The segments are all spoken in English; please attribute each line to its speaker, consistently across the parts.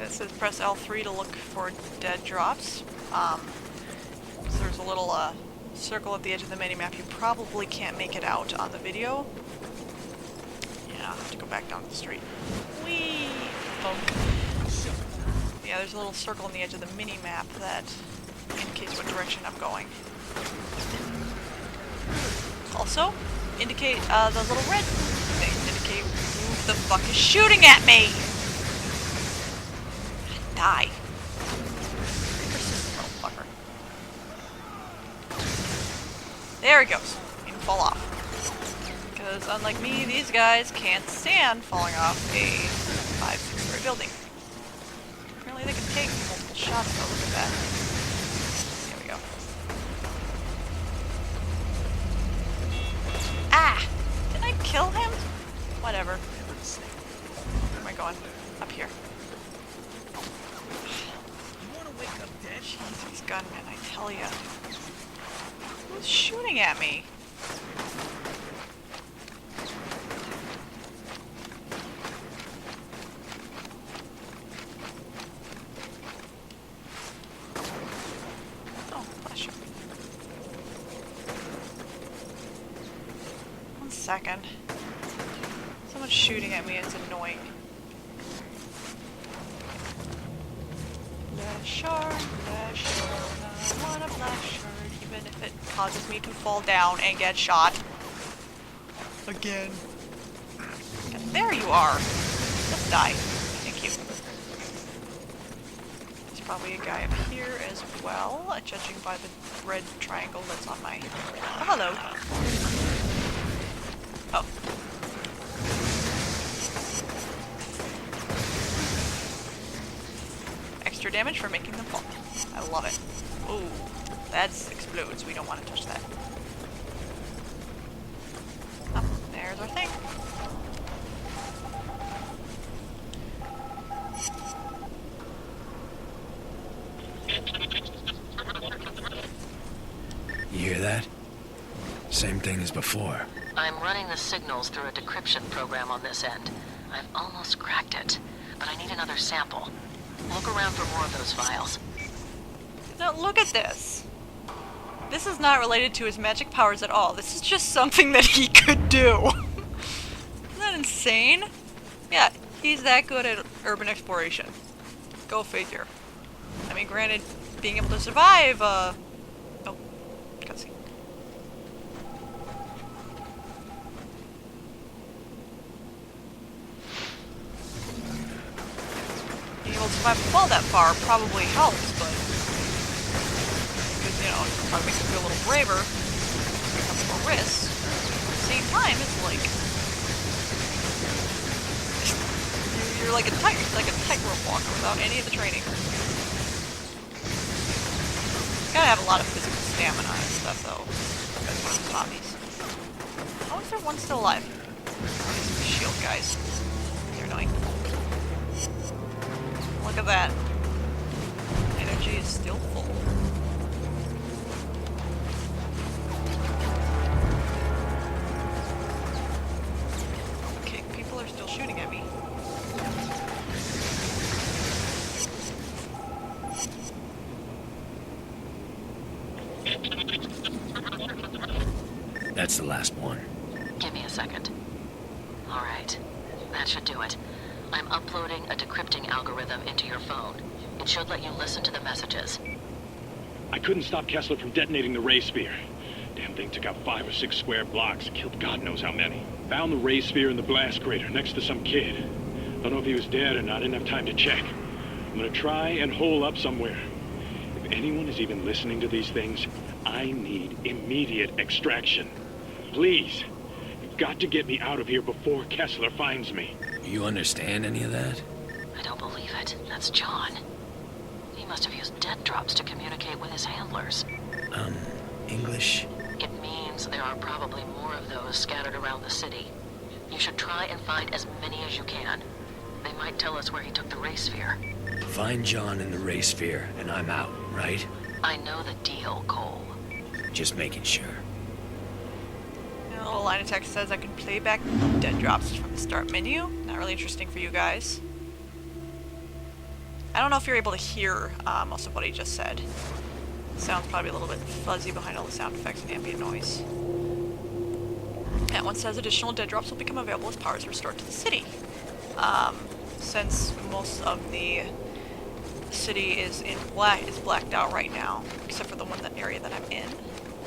Speaker 1: it says press L3 to look for dead drops. So there's a little circle at the edge of the minimap. You probably can't make it out on the video. Yeah, I'll have to go back down the street. Whee! Bump. Yeah, there's a little circle on the edge of the minimap that indicates what direction I'm going. Also, indicate the little red thing. Indicate who the fuck is shooting at me! Die. Persistent little fucker. There he goes. He didn't fall off. Because unlike me, these guys can't stand falling off a 5-6-story building. Apparently they can take multiple shots though. Look at that. There we go. Ah! Did I kill him? Whatever. Where am I going? Up here. Jeez, these gunmen, I tell ya. Who's shooting at me? Oh, flash. 1 second. Someone's shooting at me, it's annoying. Shard, I want a black shard, even if it causes me to fall down and get shot. Again. And there you are. Just die. Thank you. There's probably a guy up here as well, judging by the red triangle that's on my... Oh, hello. Oh. Extra damage for making them fall. I love it. Ooh, that explodes. We don't want to touch that. Oh, there's our thing.
Speaker 2: You hear that? Same thing as before.
Speaker 3: I'm running the signals through a decryption program on this end. I've almost cracked it, but I need another sample. Look around for more of those files.
Speaker 1: Now look at this. This is not related to his magic powers at all. This is just something that he could do. Isn't that insane? Yeah, he's that good at urban exploration. Go figure. I mean, granted, being able to survive, oh, cutscene. Being able to survive a fall that far probably helps, but because, you know, it probably makes you feel a little braver, becomes more risk. At the same time, it's like you're like a tightrope walker without any of the training. You gotta have a lot of physical stamina and stuff, though. That's one of his hobbies. How is there one still alive? Oh, these shield guys. They're annoying. Look at that. Energy is still full. Okay, people are still shooting at me.
Speaker 2: That's the last one.
Speaker 3: Give me a second. Alright, that should do it. I'm uploading a decrypting algorithm into your phone. It should let you listen to the messages.
Speaker 4: I couldn't stop Kessler from detonating the ray sphere. Damn thing took out 5 or 6 square blocks, killed God knows how many. Found the ray sphere in the blast crater next to some kid. Don't know if he was dead or not, didn't have time to check. I'm gonna try and hole up somewhere. If anyone is even listening to these things, I need immediate extraction. Please, you've got to get me out of here before Kessler finds me.
Speaker 2: You understand any of that?
Speaker 3: I don't believe it. That's John. He must have used dead drops to communicate with his handlers.
Speaker 2: English?
Speaker 3: It means there are probably more of those scattered around the city. You should try and find as many as you can. They might tell us where he took the ray sphere.
Speaker 2: Find John in the ray sphere, and I'm out, right?
Speaker 3: I know the deal, Cole.
Speaker 2: Just making sure.
Speaker 1: A little line of text says I can play back dead drops from the start menu. Not really interesting for you guys. I don't know if you're able to hear most of what he just said. Sounds probably a little bit fuzzy behind all the sound effects and ambient noise. That one says additional dead drops will become available as power is restored to the city. Since most of the city is blacked out right now, except for the one area that I'm in.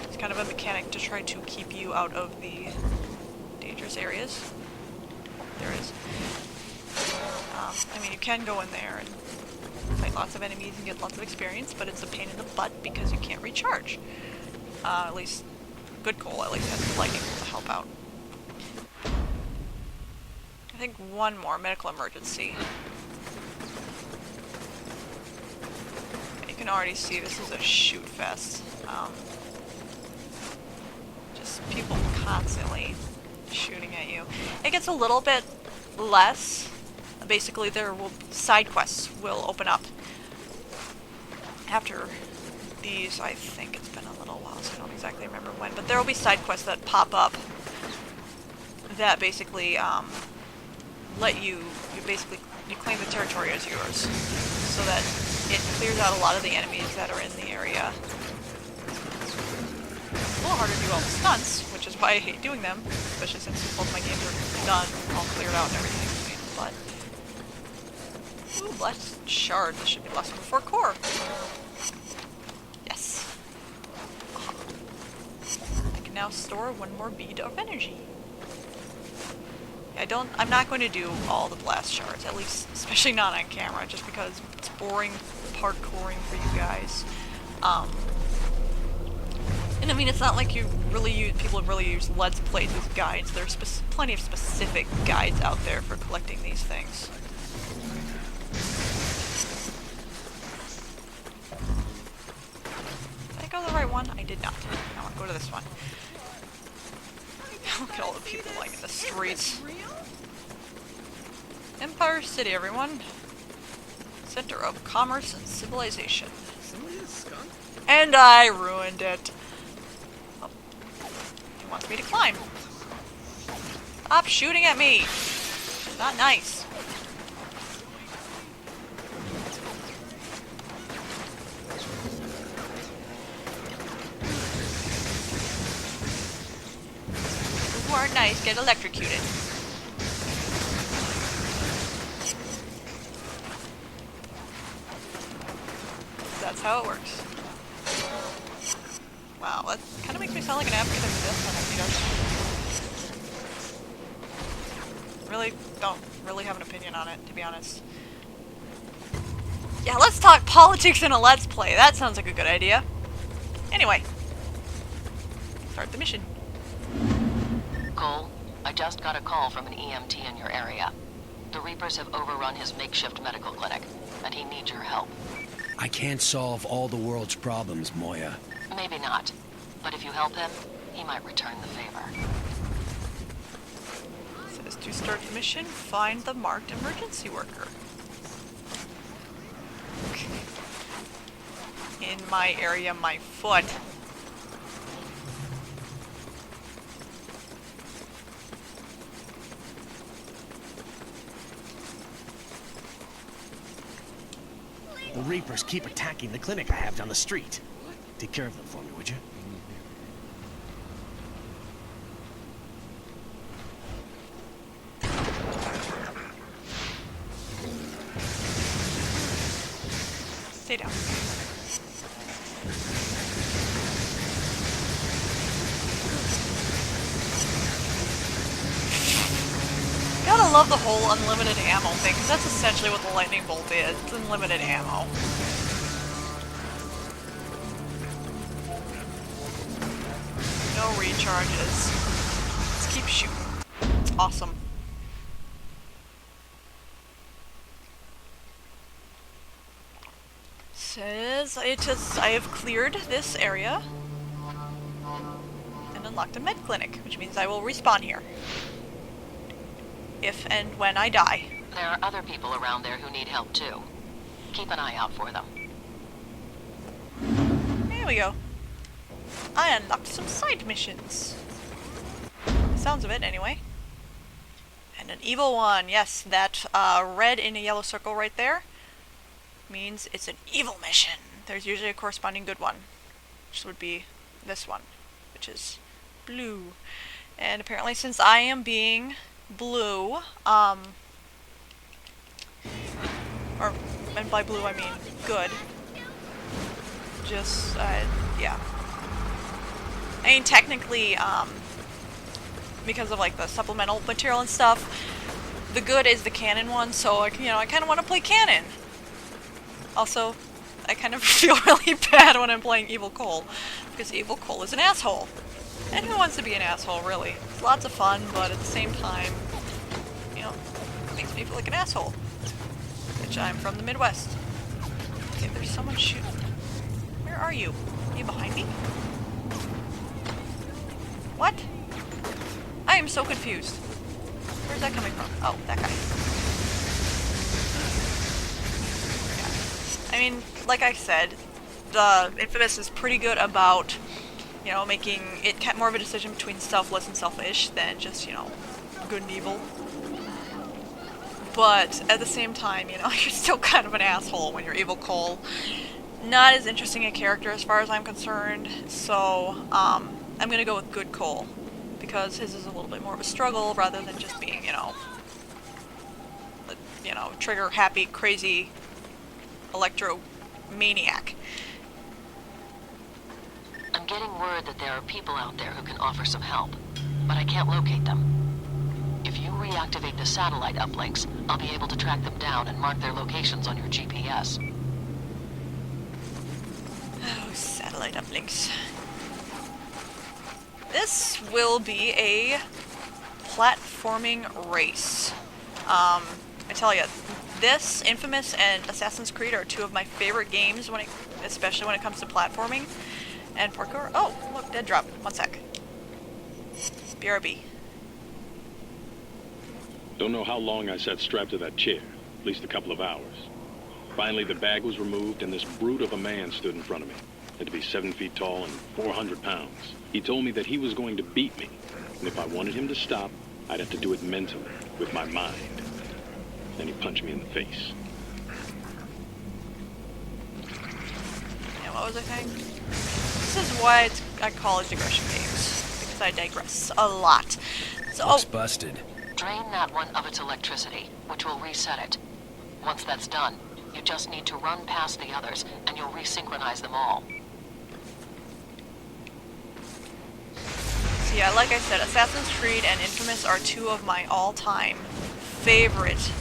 Speaker 1: It's kind of a mechanic to try to keep you out of the dangerous areas. There is. I mean, you can go in there and fight lots of enemies and get lots of experience, but it's a pain in the butt because you can't recharge. At least, good Cole at least has the lightning to help out. I think one more medical emergency. You can already see this is a shoot fest. Just people constantly shooting at you. It gets a little bit less. Basically, side quests will open up after these. I think it's been a little while, so I don't exactly remember when, but there will be side quests that pop up that basically let you claim the territory as yours, so that it clears out a lot of the enemies that are in the area. It's a little harder to do all the stunts, which is why I hate doing them, especially since both my games are done, all cleared out and everything. But ooh, blessed shard. This should be lesson before core. Yes. I can now store one more bead of energy. I'm not going to do all the blast shards, at least, especially not on camera, just because it's boring parkouring for you guys. And I mean, it's not like people really use Let's Plays as guides. There's plenty of specific guides out there for collecting these things. Did I go the right one? I did not. I want to go to this one. Look at all the people like in the streets. Empire City, everyone. Center of commerce and civilization. And I ruined it. Oh. He wants me to climb. Stop shooting at me. Not nice. Who aren't nice get electrocuted. That's how it works. Wow, that kind of makes me sound like an advocate of death penalty, doesn't it? Really don't really have an opinion on it, to be honest. Yeah, let's talk politics in a Let's Play. That sounds like a good idea. Anyway. Start the mission.
Speaker 3: Cole, I just got a call from an EMT in your area. The Reapers have overrun his makeshift medical clinic, and he needs your help.
Speaker 2: I can't solve all the world's problems, Moya.
Speaker 3: Maybe not, but if you help him, he might return the favor.
Speaker 1: Says to start the mission, find the marked emergency worker. In my area, my foot.
Speaker 5: The Reapers keep attacking the clinic I have down the street. Take care of them for me, would you?
Speaker 1: Stay down. Gotta love the whole unlimited ammo thing, because that's essentially what the lightning bolt is. It's unlimited ammo. No recharges. Let's keep shooting. It's awesome. Says I have cleared this area and unlocked a med clinic, which means I will respawn here. If and when I die.
Speaker 3: There are other people around there who need help too. Keep an eye out for them.
Speaker 1: Here we go. I unlocked some side missions. Sounds of it, anyway. And an evil one. Yes, that red in a yellow circle right there. means it's an evil mission. There's usually a corresponding good one, which would be this one, which is blue. And apparently since I am being blue, and by blue I mean good, just, yeah. I mean, technically, because of like the supplemental material and stuff, the good is the canon one, so I kind of want to play canon. Also, I kind of feel really bad when I'm playing Evil Cole, because Evil Cole is an asshole. And who wants to be an asshole, really? It's lots of fun, but at the same time, you know, it makes me feel like an asshole. Which I'm from the Midwest. Okay, there's someone shooting. Where are you? Are you behind me? What? I am so confused. Where's that coming from? Oh, that guy. Yeah. I mean, like I said, the Infamous is pretty good about, you know, making it more of a decision between selfless and selfish than just, you know, good and evil. But at the same time, you know, you're still kind of an asshole when you're Evil Cole. Not as interesting a character as far as I'm concerned, so I'm gonna go with Good Cole, because his is a little bit more of a struggle rather than just being, you know, trigger happy, crazy, electro-maniac.
Speaker 3: I'm getting word that there are people out there who can offer some help, but I can't locate them. If you reactivate the satellite uplinks, I'll be able to track them down and mark their locations on your GPS.
Speaker 1: Oh, satellite uplinks. This will be a platforming race. I tell you, this, Infamous, and Assassin's Creed are two of my favorite games, especially when it comes to platforming and parkour. Oh, look, dead drop. One sec. BRB.
Speaker 4: Don't know how long I sat strapped to that chair. At least a couple of hours. Finally, the bag was removed, and this brute of a man stood in front of me. Had to be 7 feet tall and 400 pounds. He told me that he was going to beat me, and if I wanted him to stop, I'd have to do it mentally, with my mind. Then he punched me in the face.
Speaker 1: Yeah, what was I saying? This is why I call it digression games, because I digress a lot. So,
Speaker 2: Looks busted.
Speaker 3: Drain that one of its electricity, which will reset it. Once that's done, you just need to run past the others, and you'll resynchronize them all.
Speaker 1: So yeah, like I said, Assassin's Creed and Infamous are two of my all-time favorite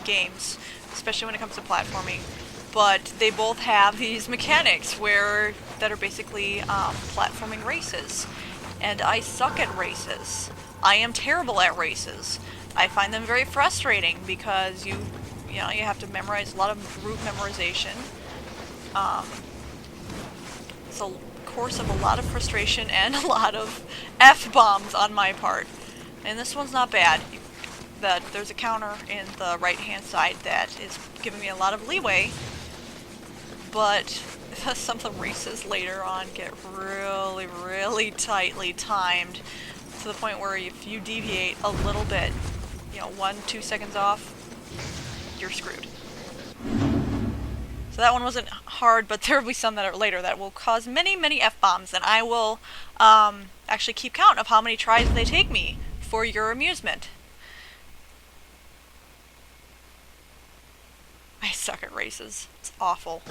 Speaker 1: games, especially when it comes to platforming. But they both have these mechanics that are basically platforming races, and I suck at races. I am terrible at races. I find them very frustrating because you have to memorize a lot of route memorization. It's a course of a lot of frustration and a lot of F-bombs on my part. And this one's not bad. There's a counter in the right-hand side that is giving me a lot of leeway, but some of the races later on get really, really tightly timed, to the point where if you deviate a little bit, 1-2 seconds off, you're screwed. So that one wasn't hard, but there will be some that are later that will cause many, many F-bombs, and I will actually keep count of how many tries they take me for your amusement. I suck at races. It's awful.